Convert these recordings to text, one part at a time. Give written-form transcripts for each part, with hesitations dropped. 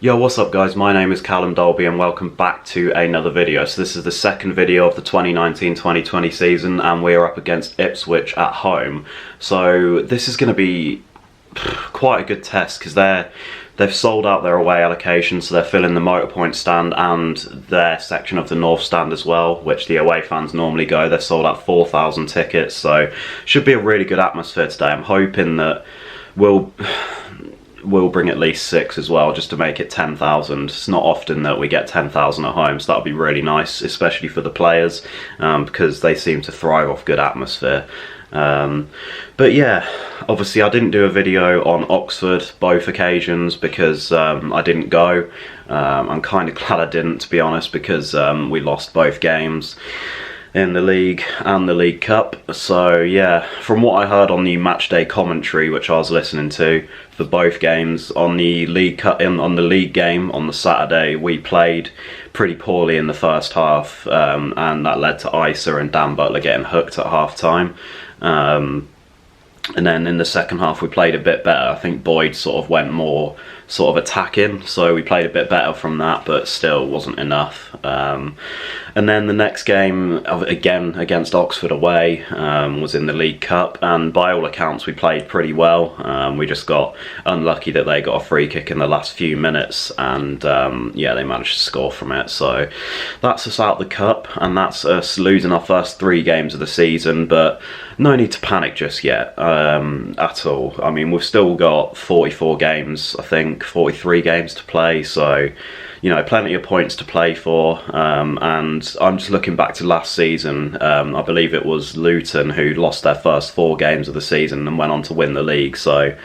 Yo, what's up guys, my name is Callum Dolby and welcome back to another video. So this is the second video of the 2019-2020 season and we're up against Ipswich at home. So this is going to be quite a good test because they've sold out their away allocation, so they're filling the Motorpoint stand and their section of the North stand as well, which the away fans normally go. They're sold out 4,000 tickets, so should be a really good atmosphere today. I'm hoping that we'll bring at least 6 as well, just to make it 10,000. It's not often that we get 10,000 at home, so that'll be really nice, especially for the players, because they seem to thrive off good atmosphere. But yeah, obviously I didn't do a video on Oxford both occasions because I didn't go. I'm kind of glad I didn't, to be honest, because we lost both games in the league and the League Cup. So yeah, from what I heard on the matchday commentary, which I was listening to for both games, on the League Cup, on the league game on the Saturday, we played pretty poorly in the first half, and that led to Eisa and Dan Butler getting hooked at half time. And then in the second half we played a bit better. I think Boyd sort of went more sort of attacking, so we played a bit better from that, but still wasn't enough. And then the next game, again against Oxford away, was in the League Cup, and by all accounts we played pretty well. We just got unlucky that they got a free kick in the last few minutes, and yeah, they managed to score from it. So that's us out the cup, and that's us losing our first 3 games of the season, but no need to panic just yet at all. I mean, we've still got 44 games, I think 43 games to play, so you know, plenty of points to play for. And I'm just looking back to last season. I believe it was Luton who lost their first 4 games of the season and went on to win the league. So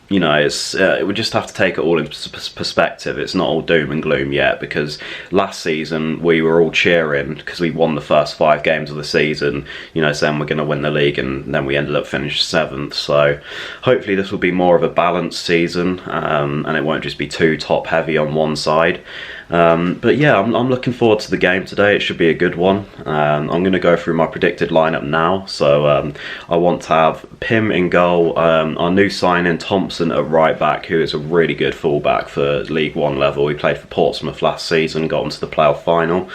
you know, it's we just have to take it all in perspective. It's not all doom and gloom yet, because last season we were all cheering because we won the first 5 games of the season, you know, saying we're going to win the league, and then we ended up finishing 7th. So hopefully this will be more of a balanced season, and it won't just be too top heavy on one side. But yeah, I'm looking forward to the game today. It should be a good one. I'm going to go through my predicted lineup now. So I want to have Pim in goal, our new signing Thompson at right back, who is a really good fullback for League One level. He played for Portsmouth last season, got onto the playoff final.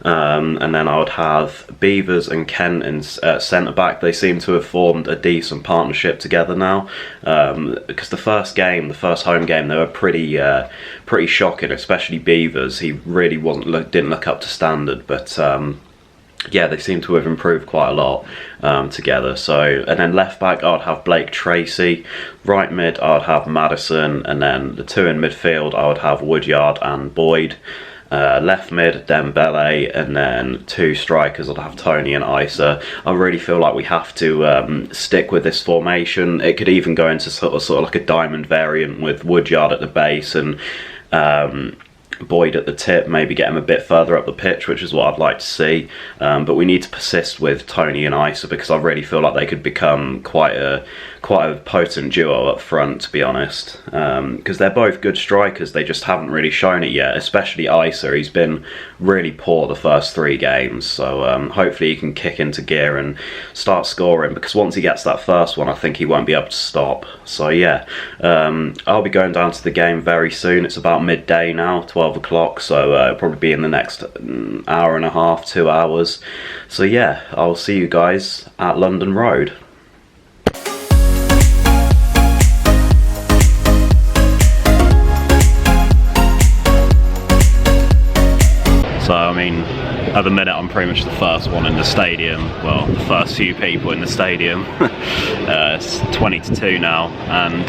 And then I would have Beavers and Kent in centre back. They seem to have formed a decent partnership together now, because the first home game, they were pretty shocking, especially Beavers. He really didn't look up to standard, but yeah, they seem to have improved quite a lot together. So, and then left back I would have Blake Tracy, right mid I would have Madison, and then the 2 in midfield I would have Woodyard and Boyd. Left mid Dembele, and then 2 strikers I'd have Toney and Eisa. I really feel like we have to stick with this formation. It could even go into sort of like a diamond variant with Woodyard at the base and Boyd at the tip, maybe get him a bit further up the pitch, which is what I'd like to see. But we need to persist with Toney and Eisa, because I really feel like they could become quite a potent duo up front, to be honest, because they're both good strikers. They just haven't really shown it yet, especially Eisa. He's been really poor the first 3 games, so hopefully he can kick into gear and start scoring, because once he gets that first one I think he won't be able to stop. So yeah, I'll be going down to the game very soon. It's about midday now, 12 o'clock, so it'll probably be in the next hour and a half, 2 hours. So yeah, I'll see you guys at London Road. So I mean, at the minute I'm pretty much the first one in the stadium, well, the first few people in the stadium. It's 20-2 now, and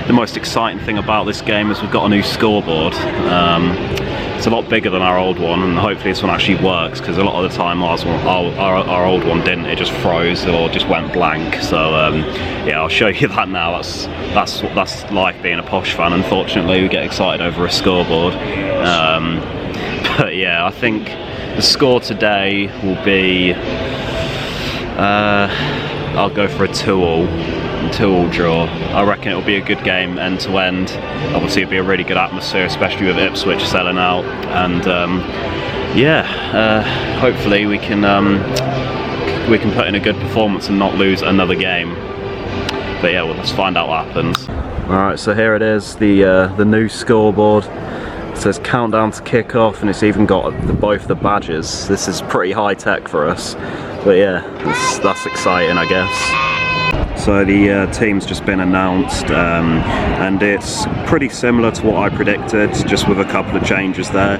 the most exciting thing about this game is we've got a new scoreboard. It's a lot bigger than our old one, and hopefully this one actually works, because a lot of the time our old one didn't. It just froze or just went blank. So yeah, I'll show you that now. That's life being a Posh fan. Unfortunately, we get excited over a scoreboard. But yeah, I think the score today will be, I'll go for a 2-2 draw. I reckon it'll be a good game end to end. Obviously it'll be a really good atmosphere, especially with Ipswich selling out, and yeah, hopefully we can put in a good performance and not lose another game. But yeah, well, let's find out what happens. Alright, so here it is, the new scoreboard. It says countdown to kick-off, and it's even got both the badges. This is pretty high-tech for us. But yeah, that's exciting, I guess. So the team's just been announced, and it's pretty similar to what I predicted, just with a couple of changes there,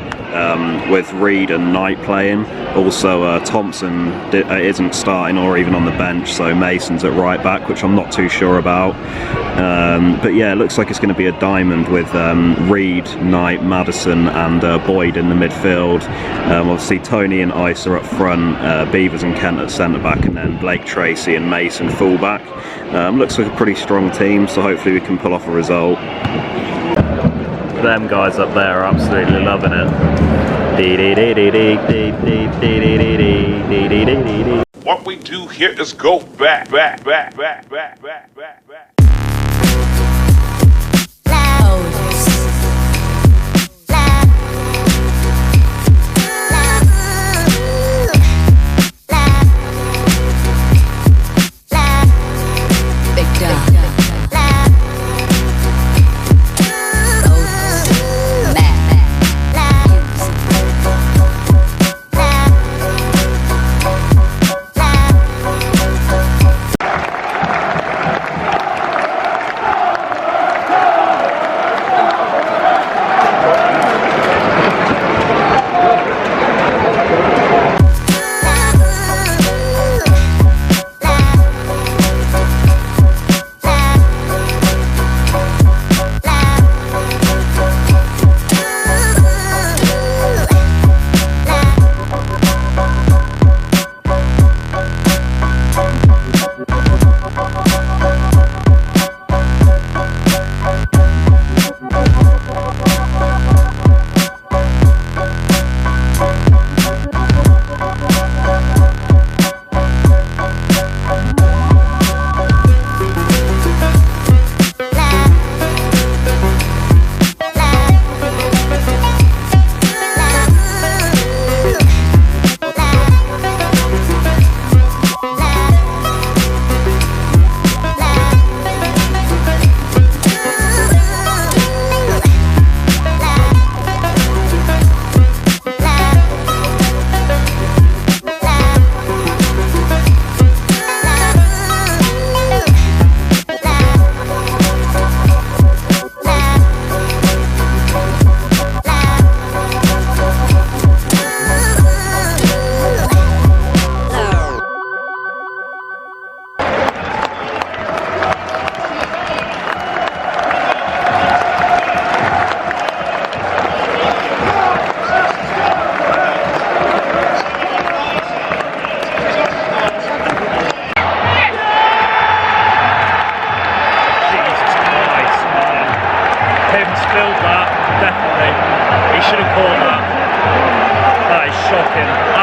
with Reed and Knight playing. Also, Thompson isn't starting or even on the bench, so Mason's at right back, which I'm not too sure about. But yeah, it looks like it's going to be a diamond with Reed, Knight, Madison and Boyd in the midfield. Obviously Toney and Eisa up front, Beavers and Kent at centre-back, and then Blake Tracy and Mason full-back. Looks like a pretty strong team, so hopefully we can pull off a result. Them guys up there are absolutely loving it. What we do here is go back.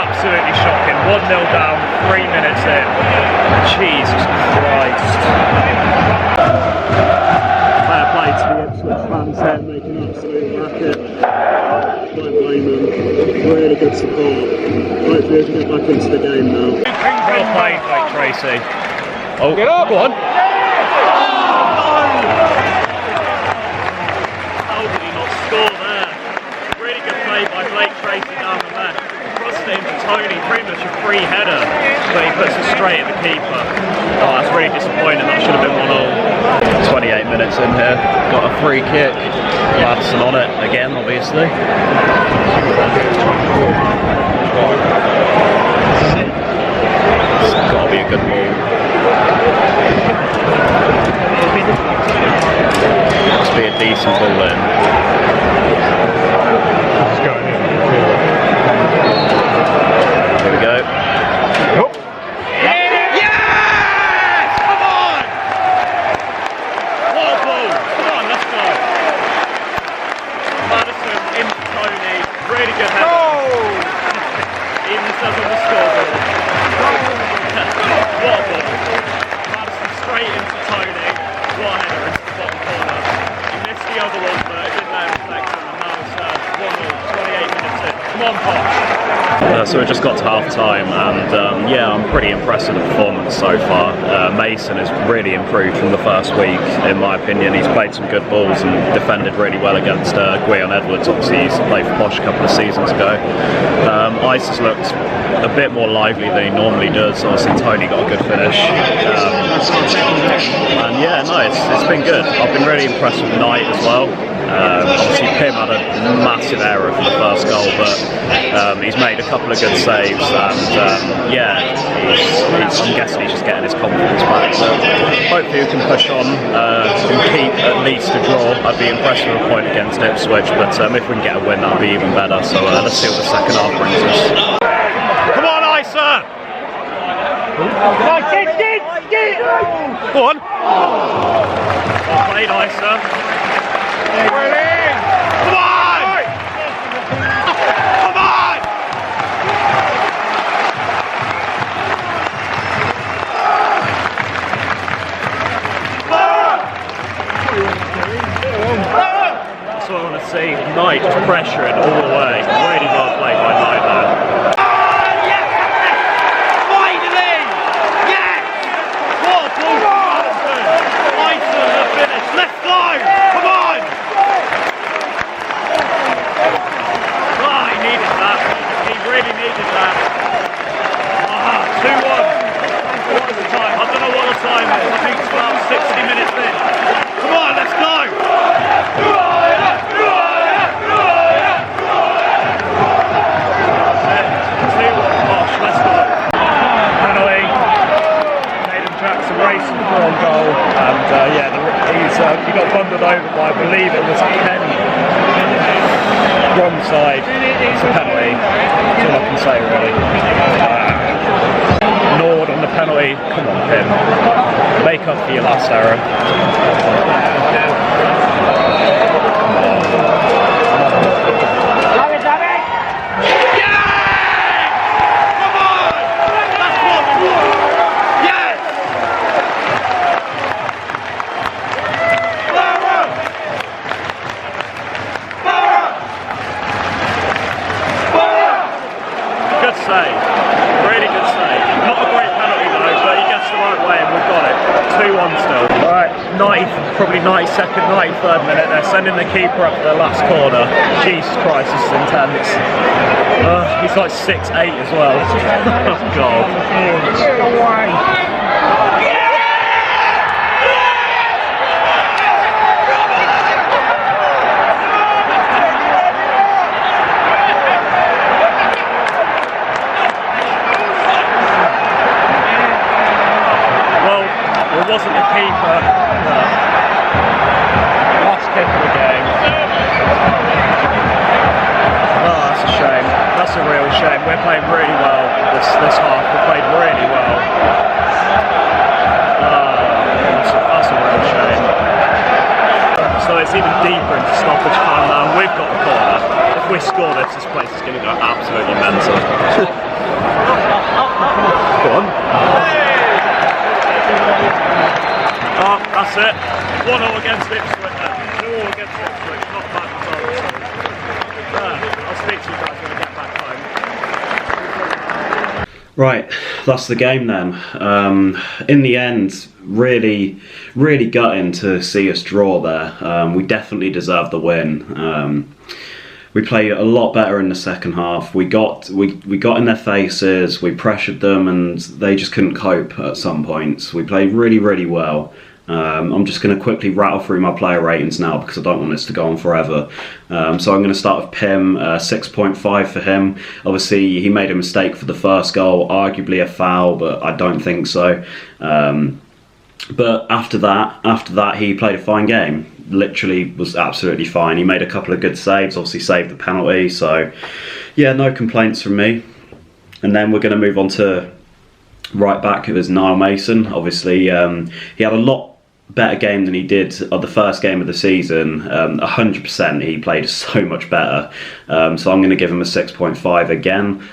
Absolutely shocking. 1-0 down, 3 minutes in. Jesus Christ. Fair play to the Ipswich fans there, making an absolute racket. Don't blame them. Really good support. Hopefully we can get back into the game now. Well played, Blake Tracy. Oh, go on. How did he not score there? Really good play by Blake Tracy down the left. Crossed it into Toney, pretty much a free header, but he puts it straight at the keeper. Oh, that's really disappointing. That should have been 1-0. 28 minutes in here, got a free kick. Madison on it again, obviously. It's got to be a good ball. Must be a decent ball in. Here we go. Oh. Yes! Come on! What a ball! Come on, let's go. Madison into Toney. Really good header. Even says on the scoreboard. What a ball. Madison straight into Toney. What a header into the bottom corner. He missed the other one, but it didn't let him reflect on the house. 1-0, 28 minutes in. Come on, Posh. So we just got to half time, and yeah, I'm pretty impressed with the performance so far. Mason has really improved from the first week, in my opinion. He's played some good balls and defended really well against Gwion Edwards. Obviously, he's played for Posh a couple of seasons ago. Isa's looked a bit more lively than he normally does. Obviously, Toney got a good finish. And yeah, no, it's been good. I've been really impressed with Knight as well. Obviously, Pim had a massive error for the first goal, but he's made a couple of good saves, and yeah, I'm guessing he's just getting his confidence back. So hopefully we can push on and keep at least a draw. I'd be impressed with a point against Ipswich, but if we can get a win, that'd be even better. So let's see what the second half brings us. Come on, Eisa! Go on. Well played, Eisa. Come on! Come on! That's what I want to see. Knight just pressuring all the way. Really well played by Knight there. He got bundled over by, I believe it was Kenny. Wrong side. It's a penalty. That's all I can say, really. Nord on the penalty. Come on, Pim. Make up for your last error. Really good save. Not a great penalty though, but he gets the right way and we've got it. 2-1 still. Alright, probably 92nd, 93rd minute. They're sending the keeper up to the last corner. Jesus Christ, this is intense. He's like 6'8" as well. Oh God. Wasn't the keeper. Last kick of the game. Oh, that's a shame. That's a real shame. We're playing really well this half. We played really well. That's a real shame. So it's even deeper into stoppage time now. We've got the corner. If we score this place is going to go absolutely mental. Go on. Oh, that's it. 1-0 against Ipswich. 2-0 against Ipswich. Not bad results. I'll speak to you guys when I get back home. Right, that's the game then. In the end, really gutting to see us draw there. We definitely deserved the win. We played a lot better in the second half. We got in their faces, we pressured them, and they just couldn't cope at some points. We played really well. I'm just going to quickly rattle through my player ratings now because I don't want this to go on forever. So I'm going to start with Pim, 6.5 for him. Obviously, he made a mistake for the first goal, arguably a foul, but I don't think so. But after that, he played a fine game. Literally was absolutely fine. He made a couple of good saves, obviously saved the penalty, so yeah, no complaints from me. And then we're going to move on to right back. It was Niall Mason. Obviously, he had a lot better game than he did at the first game of the season. 100% he played so much better. So I'm going to give him a 6.5 again.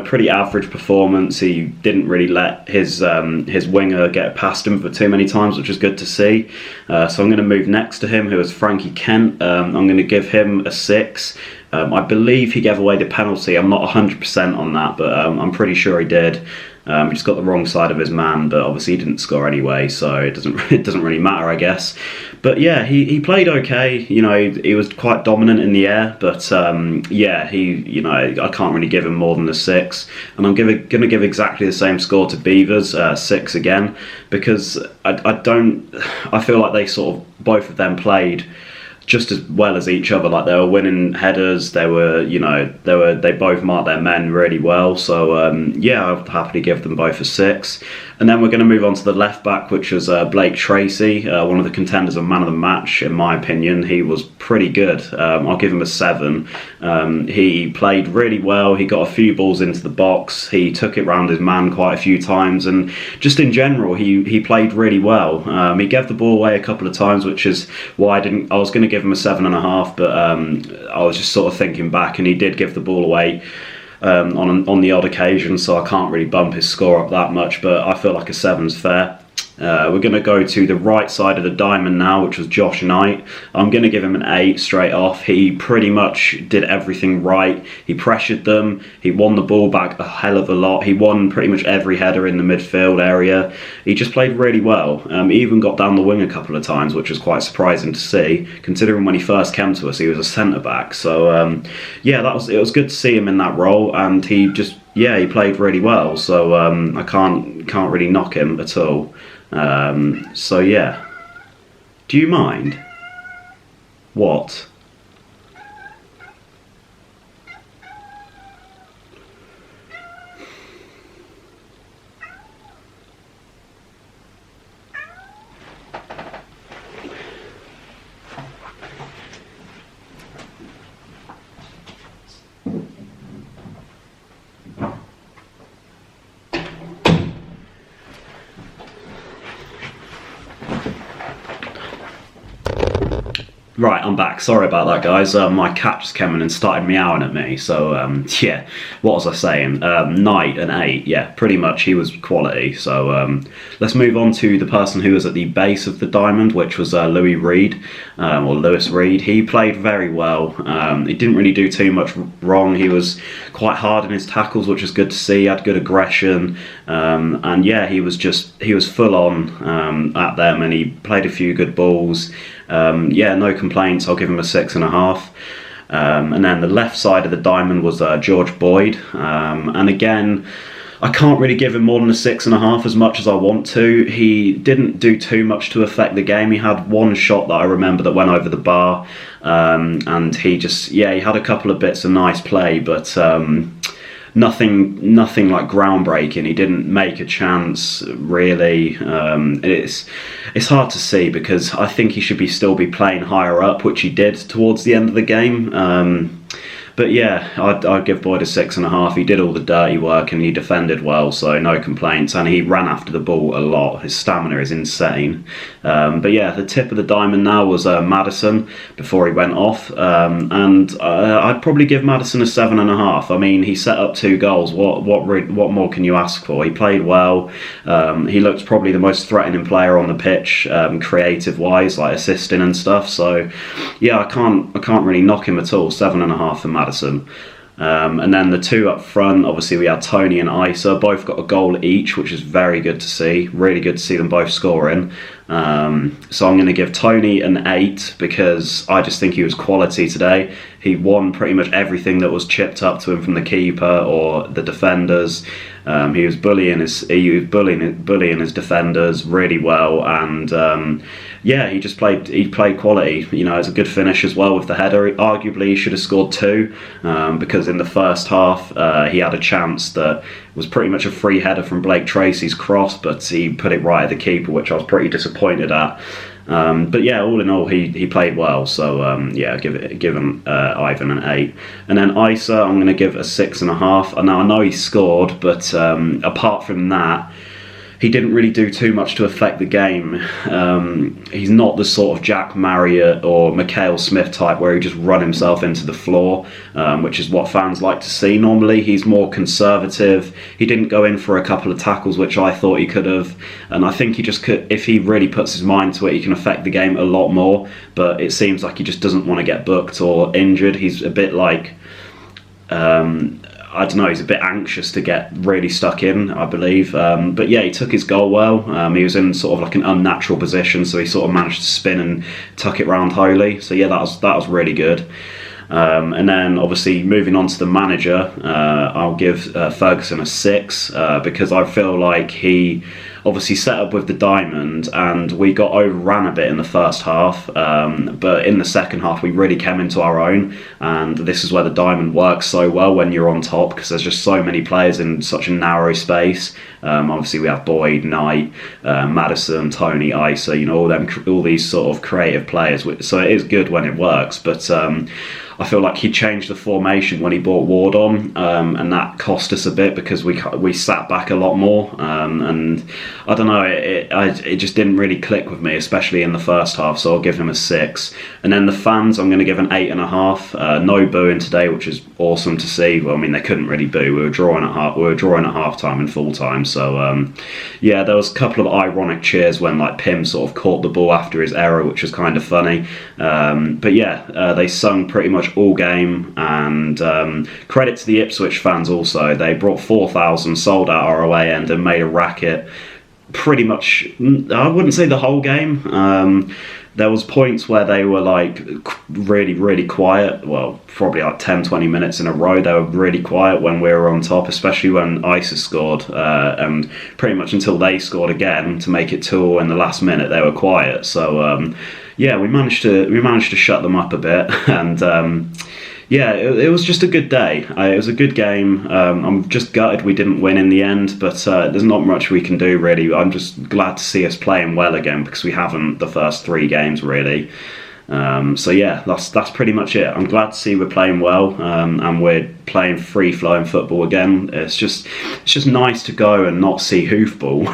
Pretty average performance. He didn't really let his winger get past him for too many times, which is good to see. So I'm going to move next to him, who is Frankie Kent. I'm going to give him a 6. I believe he gave away the penalty. I'm not 100% on that, but I'm pretty sure he did. He just got the wrong side of his man, but obviously he didn't score anyway, so it doesn't really matter, I guess. But yeah, he played okay. He was quite dominant in the air, but I can't really give him more than a 6. And I'm going to give exactly the same score to Beavers, 6 again, because I feel like they sort of, both of them played just as well as each other. Like, they were winning headers. They both marked their men really well. So I'll happily give them both a 6. And then we're going to move on to the left back, which was Blake Tracy, one of the contenders of man of the match, in my opinion. He was pretty good. I'll give him a 7. He played really well. He got a few balls into the box. He took it round his man quite a few times, and just in general, he played really well. He gave the ball away a couple of times, which is why I was going to give him a 7.5, but I was just sort of thinking back, and he did give the ball away on the odd occasion, so I can't really bump his score up that much, but I feel like a 7's fair. We're going to go to the right side of the diamond now, which was Josh Knight. I'm going to give him an 8 straight off. He pretty much did everything right. He pressured them. He won the ball back a hell of a lot. He won pretty much every header in the midfield area. He just played really well. He even got down the wing a couple of times, which was quite surprising to see, considering when he first came to us, he was a centre-back. So, it was good to see him in that role, and he played really well. So I can't really knock him at all. Do you mind? What? Right, I'm back. Sorry about that, guys. My cat just came in and started meowing at me. So, what was I saying? Knight, an 8. Yeah, pretty much he was quality. So, let's move on to the person who was at the base of the diamond, which was Lewis Reed. He played very well. He didn't really do too much wrong. He was quite hard in his tackles, which was good to see. He had good aggression. He was full on at them, and he played a few good balls. No complaints. I'll give him a 6.5. And then the left side of the diamond was George Boyd. And again, I can't really give him more than a 6.5 as much as I want to. He didn't do too much to affect the game. He had one shot that I remember that went over the bar. And he had a couple of bits of nice play, but nothing like groundbreaking. He didn't make a chance really. It's hard to see, because I think he should still be playing higher up, which he did towards the end of the game. I'd give Boyd a 6.5. He did all the dirty work and he defended well, so no complaints. And he ran after the ball a lot. His stamina is insane. The tip of the diamond now was Maddison before he went off. I'd probably give Maddison a 7.5. I mean, he set up 2 goals. What more can you ask for? He played well. He looked probably the most threatening player on the pitch, creative-wise, like assisting and stuff. So, I can't really knock him at all. 7.5 for Maddison. And then the 2 up front, obviously we had Toney and Eisa, both got a goal each, which is very good to see. Really good to see them both scoring. So I'm going to give Toney an 8, because I just think he was quality today. He won pretty much everything that was chipped up to him from the keeper or the defenders. He was bullying his defenders really well, and he just played quality. It's a good finish as well with the header. Arguably he should have scored 2, because in the first half he had a chance that was pretty much a free header from Blake Tracy's cross, but he put it right at the keeper, which I was pretty disappointed at. All in all, he played well. So give him Ivan an 8, and then Eisa I'm going to give a 6.5. Now I know he scored, but apart from that, he didn't really do too much to affect the game. He's not the sort of Jack Marriott or Mikhail Smith type where he just run himself into the floor, which is what fans like to see normally. He's more conservative. He didn't go in for a couple of tackles, which I thought he could have, and I think he just could, if he really puts his mind to it, he can affect the game a lot more, but it seems like he just doesn't want to get booked or injured. He's a bit like, I don't know, he's a bit anxious to get really stuck in, I believe. But yeah, he took his goal well. He was in sort of like an unnatural position, so he sort of managed to spin and tuck it round Holy. So yeah, that was really good. And then obviously moving on to the manager, I'll give Ferguson a 6 because I feel like he obviously set up with the diamond and we got overran a bit in the first half, but in the second half we really came into our own, and this is where the diamond works so well when you're on top, because there's just so many players in such a narrow space. Obviously we have Boyd, Knight, Maddison, Toney, Eisa, you know, all these sort of creative players, so it is good when it works, but I feel like he changed the formation when he brought Ward on, and that cost us a bit because we sat back a lot more, and I don't know, it just didn't really click with me, especially in the first half. So I'll give him a 6. And then the fans, I'm going to give an 8.5. No booing today, which is awesome to see. Well, I mean, they couldn't really boo. We were drawing at half time and full time. So yeah, there was a couple of ironic cheers when like Pim sort of caught the ball after his error, which was kind of funny. But yeah, they sung pretty much all game, and credit to the Ipswich fans also. They brought 4,000, sold out our away end and made a racket pretty much, I wouldn't say the whole game. There was points where they were like really quiet, well probably like 10-20 minutes in a row they were really quiet when we were on top, especially when Eisa scored, and pretty much until they scored again to make it 2 in the last minute they were quiet. So yeah, we managed to shut them up a bit, and yeah, it was just a good day. It was a good game. I'm just gutted we didn't win in the end, but there's not much we can do really. I'm just glad to see us playing well again, because we haven't the first 3 games really. So yeah, that's pretty much it. I'm glad to see we're playing well, and we're playing free-flowing football again. It's just nice to go and not see hoofball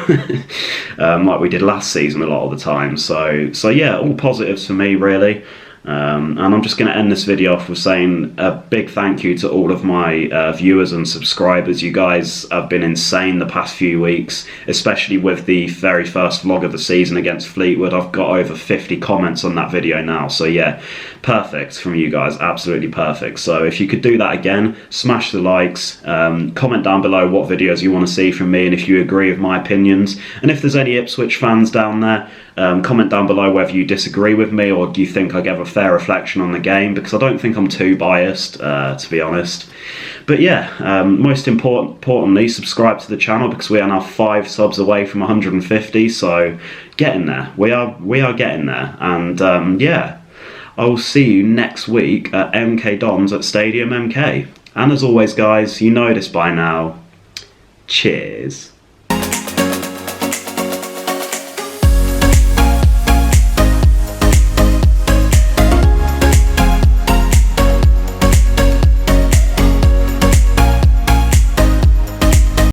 like we did last season a lot of the time. So yeah, all positives for me really. And I'm just going to end this video off with saying a big thank you to all of my viewers and subscribers. You guys have been insane the past few weeks, especially with the very first vlog of the season against Fleetwood. I've got over 50 comments on that video now, so yeah, perfect from you guys, absolutely perfect. So if you could do that again, smash the likes, comment down below what videos you want to see from me and if you agree with my opinions, and if there's any Ipswich fans down there, comment down below whether you disagree with me or do you think I gave a fair reflection on the game, because I don't think I'm too biased, to be honest. But yeah, most importantly, subscribe to the channel, because we are now 5 subs away from 150, so getting there. We are getting there, and yeah, I will see you next week at MK Dons at Stadium MK. And as always guys, you know this by now, cheers.